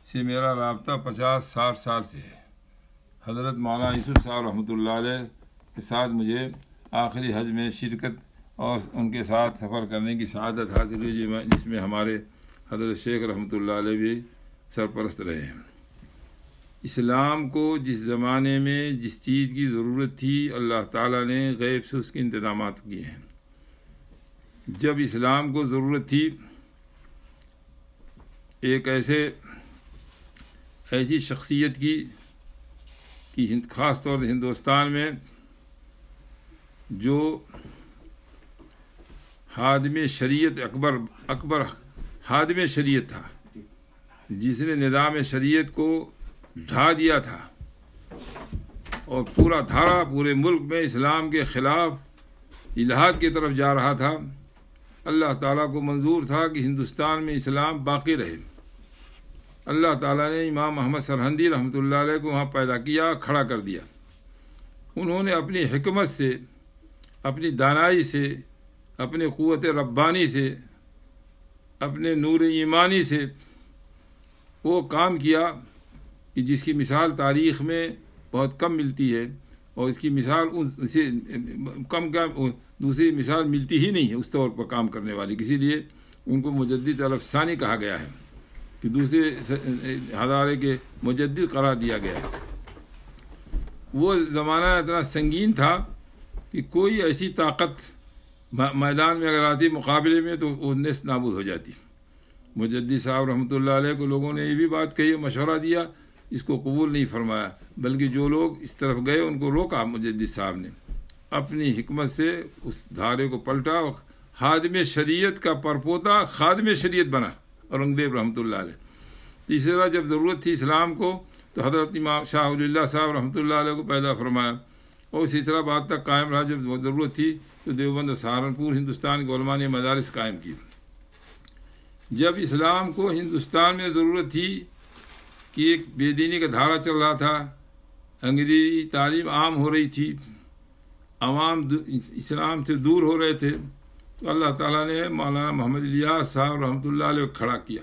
سے میرا رابطہ 50-60 سال سے ہے۔ حضرت مولانا یوسف صاحب رحمۃ اللہ علیہ کے ساتھ مجھے آخری حج میں شرکت اور ان کے ساتھ سفر کرنے کی سعادت حاصل ہوئی، جس میں ہمارے حضرت شیخ رحمۃ اللہ علیہ بھی سرپرست رہے ہیں۔ اسلام کو جس زمانے میں جس چیز کی ضرورت تھی، اللہ تعالیٰ نے غیب سے اس کے انتظامات کیے ہیں۔ جب اسلام کو ضرورت تھی ایک ایسی شخصیت کی خاص طور سے ہندوستان میں جو خادم شریعت اکبر خادم شریعت تھا، جس نے نظام شریعت کو ڈھا دیا تھا اور پورا دھارا پورے ملک میں اسلام کے خلاف الحاد کی طرف جا رہا تھا، اللہ تعالیٰ کو منظور تھا کہ ہندوستان میں اسلام باقی رہے۔ اللہ تعالیٰ نے امام محمد سرہندی رحمۃ اللہ علیہ کو وہاں پیدا کیا، کھڑا کر دیا۔ انہوں نے اپنی حکمت سے، اپنی دانائی سے، اپنے قوت ربانی سے، اپنے نور ایمانی سے وہ کام کیا کہ جس کی مثال تاریخ میں بہت کم ملتی ہے، اور اس کی مثال اسے دوسری مثال ملتی ہی نہیں ہے اس طور پر کام کرنے والی۔ اسی لیے ان کو مجدد الف ثانی کہا گیا ہے کہ دوسرے ہزارے کے مجدد قرار دیا گیا ہے۔ وہ زمانہ اتنا سنگین تھا کہ کوئی ایسی طاقت میدان میں اگر آتی مقابلے میں تو وہ نیست نابود ہو جاتی۔ مجدد صاحب رحمۃ اللہ علیہ کو لوگوں نے یہ بھی بات کہی، مشورہ دیا، اس کو قبول نہیں فرمایا، بلکہ جو لوگ اس طرف گئے ان کو روکا۔ مجدد صاحب نے اپنی حکمت سے اس دھارے کو پلٹا اور خادم شریعت کا پرپوتا خادم شریعت بنا اورنگزیب رحمۃ اللہ علیہ۔ اسی طرح جب ضرورت تھی اسلام کو تو حضرت امام شاہ ولی اللہ صاحب رحمۃ اللہ علیہ کو پیدا فرمایا، اور اسی طرح بعد تک قائم رہا۔ جب ضرورت تھی تو دیوبند اور سہارنپور ہندوستان کے علماء نے مدارس قائم کی۔ جب اسلام کو ہندوستان میں ضرورت تھی کہ ایک بے دینی کا دھارا چل رہا تھا، انگریزی تعلیم عام ہو رہی تھی، عوام اسلام سے دور ہو رہے تھے، تو اللہ تعالیٰ نے مولانا محمد الیاس صاحب رحمۃ اللہ علیہ کو کھڑا کیا،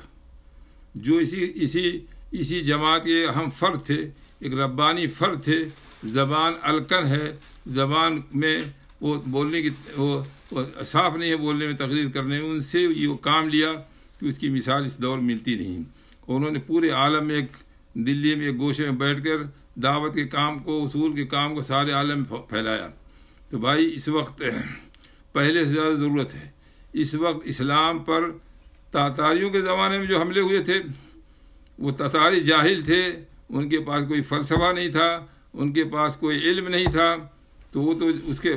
جو اسی جماعت کے اہم فرد تھے، ایک ربانی فرد تھے۔ زبان الکن ہے، زبان میں وہ بولنے کی وہ صاف نہیں ہے، بولنے میں تقریر کرنے میں، ان سے یہ کام لیا کہ اس کی مثال اس دور ملتی نہیں۔ انہوں نے پورے عالم میں دلی میں ایک گوشے میں بیٹھ کر دعوت کے کام کو، اصول کے کام کو سارے عالم میں پھیلایا۔ تو بھائی اس وقت پہلے سے زیادہ ضرورت ہے۔ اس وقت اسلام پر تاتاریوں کے زمانے میں جو حملے ہوئے تھے، وہ تاتاری جاہل تھے، ان کے پاس کوئی فلسفہ نہیں تھا، ان کے پاس کوئی علم نہیں تھا، تو وہ تو اس کے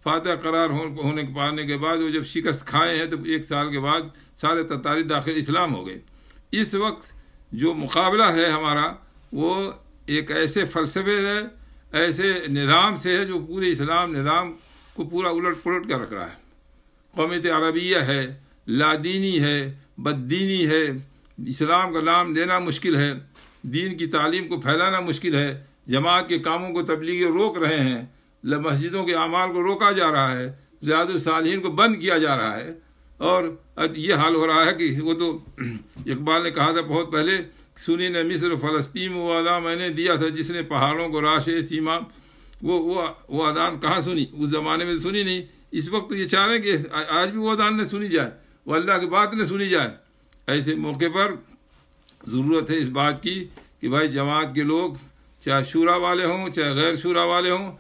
فاتح قرار ہونے پانے کے بعد وہ جب شکست کھائے ہیں تو 1 سال کے بعد سارے تتاری داخل اسلام ہو گئے۔ اس وقت جو مقابلہ ہے ہمارا، وہ ایک ایسے فلسفے ہے، ایسے نظام سے ہے جو پورے اسلام نظام کو پورا الٹ پلٹ کر رکھ رہا ہے۔ قومیت عربیہ ہے، لادینی ہے، بددینی ہے، اسلام کا نام لینا مشکل ہے، دین کی تعلیم کو پھیلانا مشکل ہے، جماعت کے کاموں کو تبلیغی روک رہے ہیں، مسجدوں کے اعمال کو روکا جا رہا ہے، زیاد الصالحین کو بند کیا جا رہا ہے، اور یہ حال ہو رہا ہے کہ وہ تو اقبال نے کہا تھا بہت پہلے، سنی نے مصر فلسطین وہ اذان میں نے دیا تھا جس نے پہاڑوں کو راش سیما، وہ اذان کہاں سنی؟ اس زمانے میں سنی نہیں۔ اس وقت تو یہ چاہ رہے ہیں کہ آج بھی وہ اذان نہ سنی جائے، وہ اللہ کی بات نہ سنی جائے۔ ایسے موقع پر ضرورت ہے اس بات کی کہ بھائی جماعت کے لوگ چاہے شورا والے ہوں چاہے غیر شورا والے ہوں،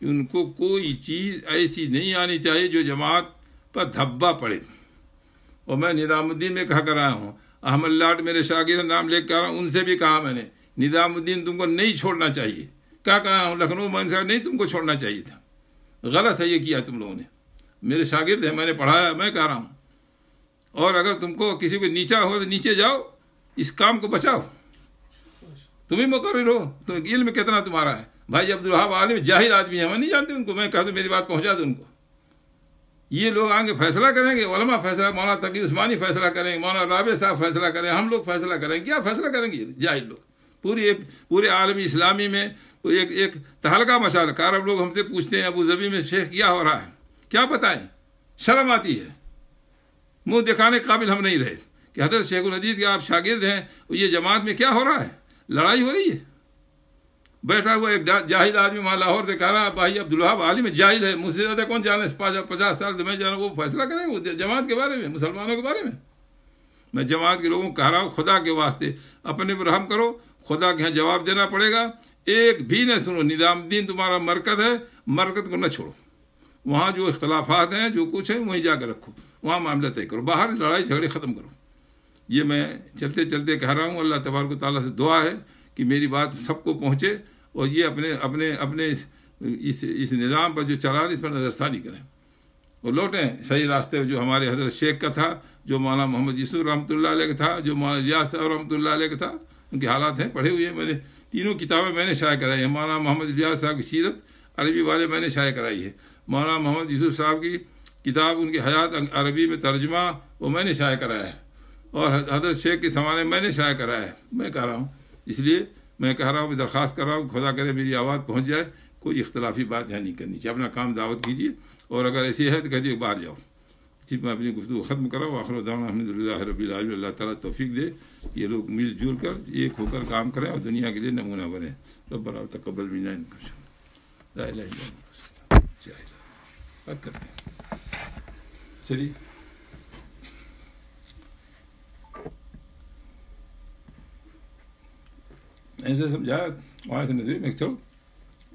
ان کو کوئی چیز ایسی نہیں آنی چاہیے جو جماعت پر دھبا پڑے۔ اور میں نظام الدین میں کہا کر رہا ہوں، احمد لاٹ میرے شاگرد نام لے کر ان سے بھی کہا میں نے، نظام الدین تم کو نہیں چھوڑنا چاہیے۔ کیا کہا ہوں لکھنؤ میں نہیں تم کو چھوڑنا چاہیے تھا، غلط ہے یہ کیا تم لوگوں نے۔ میرے شاگرد ہیں، میں نے پڑھایا، میں کہہ رہا ہوں۔ اور اگر تم کو کسی کو نیچا ہو تو نیچے جاؤ، اس کام کو بچاؤ، تم ہی مقرر ہو، تو علم کتنا تمہارا ہے۔ بھائی عبدالوہاب عالم جاہل آدمی ہے، میں نہیں جانتے ان کو، میں کہتا ہوں میری بات پہنچا دوں ان کو۔ یہ لوگ آگے فیصلہ کریں گے، علماء فیصلہ، مولانا تقی عثمانی فیصلہ کریں گے، مولانا رابع صاحب فیصلہ کریں، ہم لوگ فیصلہ کریں گے۔ کیا فیصلہ کریں گے جاہل لوگ؟ پورے عالمی اسلامی میں ایک تہلکہ مچا رکھا۔ عرب لوگ ہم سے پوچھتے ہیں ابو ظبی میں شیخ کیا ہو رہا ہے، کیا بتائیں؟ شرم آتی ہے، منہ دکھانے قابل ہم نہیں رہے کہ حضرت شیخ الحدیث کے آپ شاگرد ہیں، یہ جماعت میں کیا ہو رہا ہے؟ لڑائی ہو رہی ہے۔ بیٹھا ہوا ایک جاہل آدمی وہاں لاہور سے کہہ رہا ہے بھائی عبدالوہاب عالم جاہل ہے، مجھ سے زیادہ کون جانے، 50 سال سے میں جانا، وہ فیصلہ کریں وہ جماعت کے بارے میں، مسلمانوں کے بارے میں۔ میں جماعت کے لوگوں کو کہہ رہا ہوں خدا کے واسطے اپنے پر رحم کرو، خدا کے یہاں جواب دینا پڑے گا، ایک بھی نہ سنو، نظام دین تمہارا مرکز ہے، مرکز کو نہ چھوڑو، وہاں جو اختلافات ہیں جو کچھ ہے وہیں جا کے رکھو، وہاں معاملہ طے کرو، باہر لڑائی جھگڑے ختم کرو۔ یہ میں چلتے چلتے کہہ رہا ہوں، اللہ تبارک و تعالیٰ سے دعا ہے کہ میری بات سب کو پہنچے، اور یہ اپنے اس نظام پر جو چلا رہے اس پر نظر ثانی کریں اور لوٹیں صحیح راستے جو ہمارے حضرت شیخ کا تھا، جو مولانا محمد یوسف رحمۃ اللہ علیہ کا تھا، جو مولانا الیاس صاحب رحمۃ اللہ علیہ کا تھا، ان کے حالات ہیں پڑھے ہوئے ہیں، میں نے تینوں کتابیں میں نے شائع کرائی ہیں۔ مولانا محمد الیاس صاحب کی سیرت عربی والے میں نے شائع کرائی ہے، مولانا محمد یوسف صاحب کی کتاب ان کی حیات عربی میں ترجمہ وہ میں نے شائع کرایا ہے، اور حضرت شیخ کے زمانے میں نے شائع کرایا ہے۔ میں کہہ رہا ہوں، اس لیے میں کہہ رہا ہوں، درخواست کر رہا ہوں، خدا کرے میری آواز پہنچ جائے، کوئی اختلافی بات یہاں نہیں کرنی چاہیے، اپنا کام دعوت کیجیے، اور اگر ایسی ہے تو کہیے باہر جاؤ۔ میں اپنی گفتگو ختم کر رہا ہوں، آخر دعوانا الحمدللہ رب العالمین، اللہ تعالیٰ توفیق دے یہ لوگ مل جل کر ایک ہو کر کام کریں اور دنیا کے لیے نمونہ بنے۔ ربنا تقبل منا لا الہ الا انت بات کرتے ہیں۔ چلیے ایسے سمجھایا وہاں سے نظر میں چلو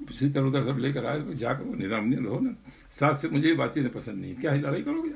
اسی طرح ادھر سب لے کر آئے، جا کر وہ نظام نہیں رہو نا، ساتھ سے مجھے یہ بات چیزیں پسند نہیں، کیا ہی لڑائی کرو گے؟